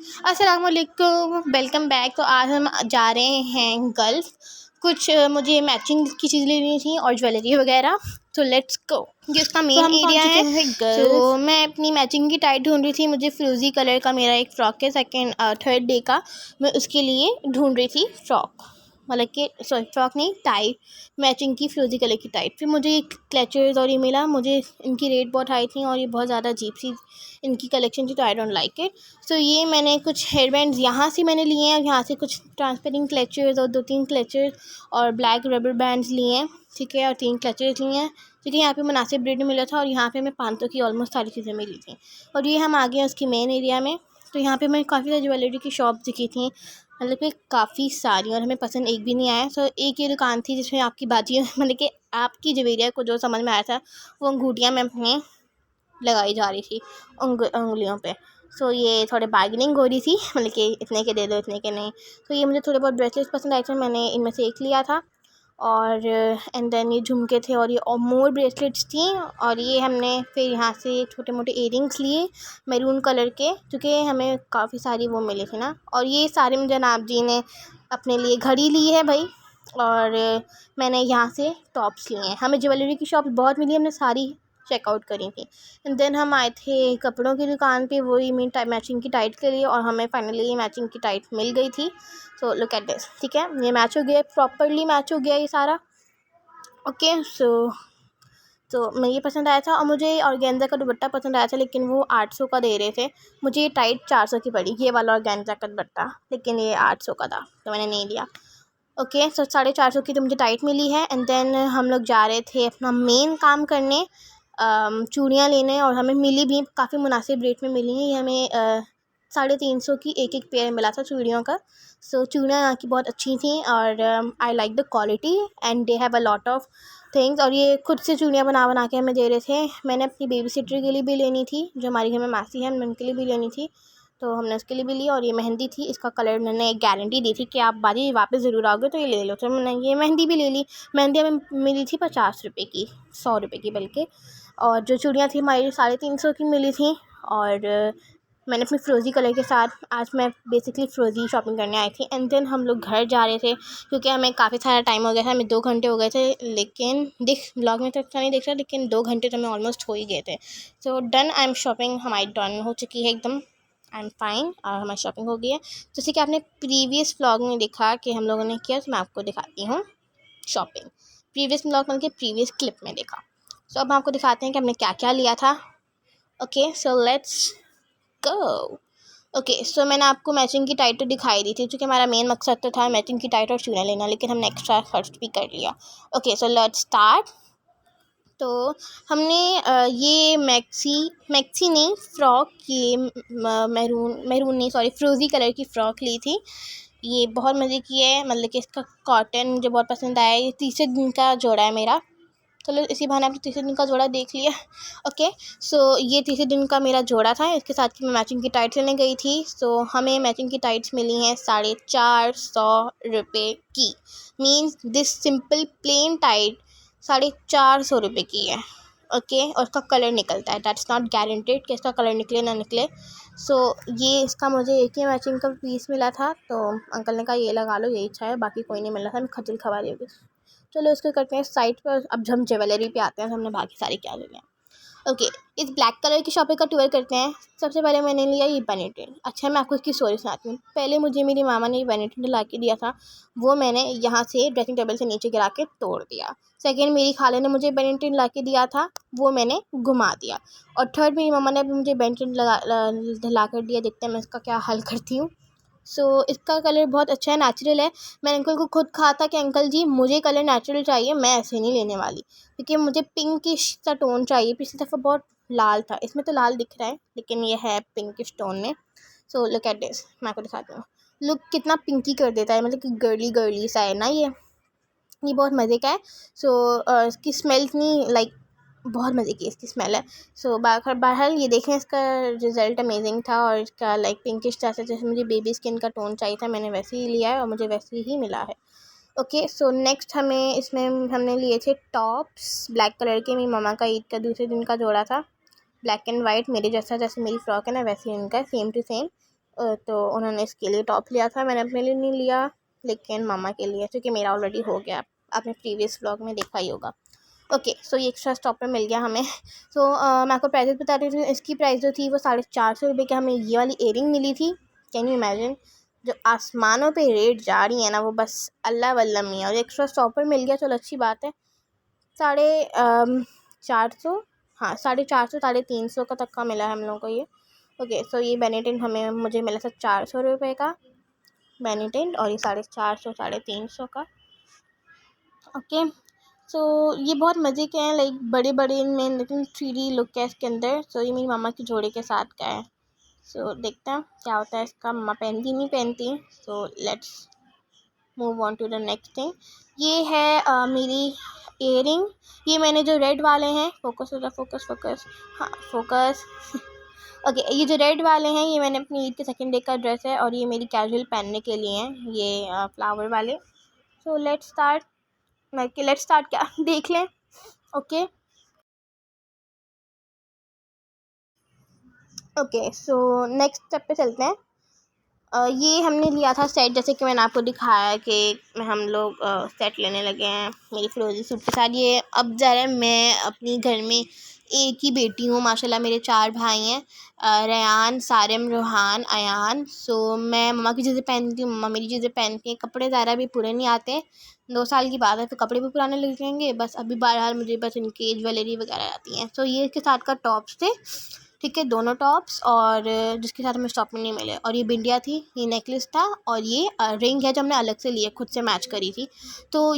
अस्सलामुअलैकुम, welcome back. तो आज हम जा रहे हैं गल्फ़। कुछ मुझे मैचिंग की चीज़ लेनी थी और ज्वेलरी वगैरह। तो लेट्स गो। ये उसका तो मेन हम पहुंच एरिया चुके है। हैं तो गल्फ। मैं अपनी मैचिंग की टाई ढूंढ रही थी। मुझे फ्रोज़ी कलर का मेरा एक फ़्रॉक है, थर्ड डे का। मैं उसके लिए ढूंढ रही थी फ़्रॉक, मतलब कि सॉरी फ़्रॉक नहीं, टाई, मैचिंग की फ्रोज़ी कलर की टाई। फिर मुझे क्लचर्स और ये मिला। मुझे इनकी रेट बहुत हाई थी और ये बहुत ज़्यादा अजीब सी इनकी कलेक्शन थी, तो आई डोंट लाइक इट। सो ये मैंने कुछ हेयर बैंड्स यहाँ से मैंने लिए हैं, यहाँ से कुछ ट्रांसपेरेंट क्लचर्स और 2-3 क्लचर्स और ब्लैक रबर बैंड्स लिए हैं, ठीक है, और 3 क्लचर्स लिए हैं, ठीक है। यहाँ पे मुनासिब रेट में मिला था और यहाँ पे हमें 500 की ऑलमोस्ट सारी चीज़ें मिली थी। और ये हम आ गए हैं उसकी मेन एरिया में। तो यहाँ पे हमें काफ़ी सारी ज्वेलरी की शॉप दिखी थी, मतलब कि काफ़ी सारी, और हमें पसंद एक भी नहीं आया। सो एक ये दुकान थी जिसमें आपकी बाजी मतलब कि आपकी जवेरिया को जो समझ में आया था वो अंगूठियाँ में अपने लगाई जा रही थी उंगलियों पे। सो ये थोड़े बार्गेनिंग हो रही थी, मतलब कि इतने के दे दो, इतने के नहीं। तो ये मुझे थोड़े बहुत ब्रेसलेट्स पसंद आए थे, मैंने इनमें से एक लिया था। और एंड देन ये झुमके थे और ये और मोर ब्रेसलेट्स थी। और ये हमने फिर यहाँ से छोटे मोटे इयरिंग्स लिए मैरून कलर के, क्योंकि हमें काफ़ी सारी वो मिली थी ना। और ये सारे में जनाब जी ने अपने लिए घड़ी ली है भाई। और मैंने यहाँ से टॉप्स लिए हैं। हमें ज्वेलरी की शॉप बहुत मिली, हमने सारी चेकआउट करी थी। एंड देन हम आए थे कपड़ों की दुकान पे, वही मैचिंग की टाइट के लिए, और हमें फाइनली मैचिंग की टाइट मिल गई थी। सो लुक एट दिस, ठीक है, ये मैच हो गया, प्रॉपरली मैच हो गया ये सारा। ओके, तो मैं ये पसंद आया था। और मुझे ऑर्गेन्जा का दुपट्टा पसंद आया था, लेकिन वो 800 का दे रहे थे। मुझे ये टाइट 400 की पड़ी, ये वाला ऑर्गेन्जा का दुपट्टा, लेकिन ये 800 का था, तो मैंने नहीं लिया। ओके, सो 450 की तो मुझे टाइट मिली है। एंड देन हम लोग जा रहे थे अपना मेन काम करने, चूड़ियाँ लेने, और हमें मिली भी काफ़ी मुनासिब रेट में मिली हैं। ये हमें 350 की एक पेयर मिला था चूड़ियों का। सो चूड़ियाँ यहाँ की बहुत अच्छी थी और I like the quality and they have a lot of things. और ये खुद से चूड़ियाँ बना के हमें दे रहे थे। मैंने अपनी बेबी सिस्टर के लिए भी लेनी थी, जो हमारे घर में मासी है, उनके लिए भी लेनी थी, तो हमने उसके लिए भी ली। और ये मेहंदी थी, इसका कलर मैंने गारंटी दी थी कि आप बाजी वापस ज़रूर आओगे तो ये ले लो, तो मैंने ये मेहंदी भी ले ली। मेहंदी हमें मिली थी 50 रुपये की, 100 रुपये की बल्कि। और जो चूड़ियाँ थी हमारी 350 की मिली थी। और मैंने अपनी फ़िरोज़ी कलर के साथ, आज मैं बेसिकली फ़िरोज़ी शॉपिंग करने आई थी। एंड देन हम लोग घर जा रहे थे, क्योंकि हमें काफ़ी सारा टाइम हो गया था, हमें 2 घंटे हो गए थे, लेकिन ब्लॉग में तो अच्छा नहीं दिख रहा, लेकिन 2 घंटे तो हमें ऑलमोस्ट हो ही गए थे। So done, I am shopping हमारी डन हो चुकी है एकदम, आई एम फाइन, और हमारी शॉपिंग हो गई है। जैसे कि आपने प्रीवियस व्लॉग में देखा कि हम लोगों ने किया, तो मैं आपको दिखाती हूँ शॉपिंग। प्रीवियस व्लॉग मतलब कि प्रीवियस क्लिप में देखा। सो अब हम आपको दिखाते हैं कि हमने क्या क्या लिया था। Okay, so let's go. Okay, so मैंने आपको मैचिंग की टाइट तो दिखाई दी थी, क्योंकि हमारा मेन मकसद तो था मैचिंग की टाइट और चूड़ियाँ लेना, लेकिन हमने एक्स्ट्रा खर्च भी कर लिया। Okay, so let's start. तो हमने ये मैक्सी नहीं, फ़्रॉक, ये मैरून नहीं, सॉरी, फ़िरोज़ी कलर की फ़्रॉक ली थी। ये बहुत मज़े की है, मतलब कि इसका कॉटन मुझे बहुत पसंद आया। ये तीसरे दिन का जोड़ा है मेरा, चलो इसी बहाने आपने तीसरे दिन का जोड़ा देख लिया। ओके, सो ये तीसरे दिन का मेरा जोड़ा था, इसके साथ की मैं मैचिंग की टाइट्स लेने गई थी। सो हमें मैचिंग की टाइट्स मिली हैं 450 रुपये की। Means this simple plain tight 450 रुपये की है। ओके, और उसका कलर निकलता है, दैट्स नॉट गारंटेड कि इसका कलर निकले ना निकले। सो ये इसका मुझे एक ही मैचिंग का पीस मिला था, तो अंकल ने कहा ये लगा लो, यही अच्छा है, बाकी कोई नहीं मिला था, मैं खजल खवारी होगी। चलो इसको करते हैं साइड पर। अब हम ज्वेलरी पे आते हैं, तो हमने बाकी सारी क्या ले लिया। ओके, इस ब्लैक कलर की शॉपिंग का टूर करते हैं। सबसे पहले मैंने लिया ये बेनेटिन। अच्छा, मैं आपको इसकी स्टोरी सुनाती हूँ। पहले मुझे मेरी मामा ने ये बेनेटिन ला के दिया था, वो मैंने यहाँ से ड्रेसिंग टेबल से नीचे गिरा के तोड़ दिया। सेकेंड, मेरी खाले ने मुझे बेनेटिन ला के दिया था, वो मैंने घुमा दिया। और थर्ड, मेरी मामा ने मुझे बेनेटिन ला कर दिया। देखते हैं मैं इसका क्या हल करती हूँ। सो इसका कलर बहुत अच्छा है, नेचुरल है। मैंने अंकल को खुद कहा था कि अंकल जी मुझे कलर नेचुरल चाहिए, मैं ऐसे नहीं लेने वाली, क्योंकि मुझे पिंकिश सा टोन चाहिए। पिछली दफ़ा बहुत लाल था, इसमें तो लाल दिख रहा है, लेकिन ये है पिंकिश टोन में। सो लुक एट दिस, मैं आपको दिखाती हूँ। लुक कितना पिंकी कर देता है, मतलब कि गर्ली गर्ली सा है ना ये बहुत मज़े का है। सो इसकी स्मेल इतनी लाइक बहुत मज़े की इसकी स्मेल है। सो बहरहाल ये देखें, इसका रिज़ल्ट अमेजिंग था, और इसका लाइक पिंकिश जैसे मुझे बेबी स्किन का टोन चाहिए था, मैंने वैसे ही लिया है और मुझे वैसे ही मिला है। ओके, सो नेक्स्ट हमें इसमें हमने लिए थे टॉप्स ब्लैक कलर के। मेरी मम्मा का ईद का दूसरे दिन का जोड़ा था, ब्लैक एंड वाइट, मेरे जैसा, जैसे मेरी फ़्रॉक है ना वैसे ही इनका, सेम टू सेम। तो उन्होंने इसके लिए टॉप लिया था, मैंने अपने लिए नहीं लिया लेकिन मामा के लिए, क्योंकि मेरा ऑलरेडी हो गया, आपने प्रीवियस व्लॉग में देखा ही होगा। ओके सो ये एक्स्ट्रा स्टॉपर मिल गया हमें। सो मैं आपको प्राइजेस बता रही थी। इसकी प्राइस जो थी वो 450 रुपये की हमें ये वाली इयरिंग मिली थी। कैन यू इमेजिन, जो आसमानों पे रेट जा रही है ना वो बस अल्लाह वल्ला मियाँ। और एक्स्ट्रा स्टॉपर मिल गया, चलो अच्छी बात है। 450, हाँ 450 350 का तक का मिला है हम लोगों को ये। ओके सो ये बेनेटेन मुझे मिला था 400 रुपये का बेनेटेन, और ये 450 350 का। ओके सो ये बहुत मज़े के हैं, लाइक बड़े बड़े इनमें, लेकिन 3D लुक है इसके अंदर। सो ये मेरी मामा की जोड़े के साथ का है। सो देखते हैं क्या होता है इसका, मम्मा पहनती नहीं पहनती। So let's move on to the next thing. ये है मेरी इयरिंग। ये मैंने जो रेड वाले हैं, फोकस हो जा, फोकस फोकस, हाँ फोकस ओके ये जो रेड वाले हैं ये मैंने अपनी ईद के सेकंड डे का ड्रेस है, और ये मेरी कैजुअल पहनने के लिए हैं ये फ्लावर वाले। So let's start, let's start क्या देख लें। Okay okay so next step पे चलते हैं। ये हमने लिया था सेट, जैसे कि मैंने आपको दिखाया कि हम लोग सेट लेने लगे हैं मेरी फिरोजी सूट के साथ। ये अब ज़रा मैं अपनी घर में एक ही बेटी हूँ माशाल्लाह, मेरे 4 भाई हैं, रेयान, सारिम, रोहान, अयान। सो मैं मम्मा की चीज़ें पहनती हूँ, मम्मा मेरी चीज़ें पहनती हैं। कपड़े ज़रा भी पूरे नहीं आते, 2 साल की बात है तो कपड़े भी पुराने लग जाएंगे। बस अभी बहरहाल मुझे बस इनकी ज्वेलरी वगैरह आती हैं। सो ये इसके साथ का टॉप्स थे, ठीक है, दोनों टॉप्स, और जिसके साथ हमें स्टॉप में नहीं मिले। और ये बिंदिया थी, ये नेकलेस था, और ये रिंग है जो हमने अलग से लिए, खुद से मैच करी थी। तो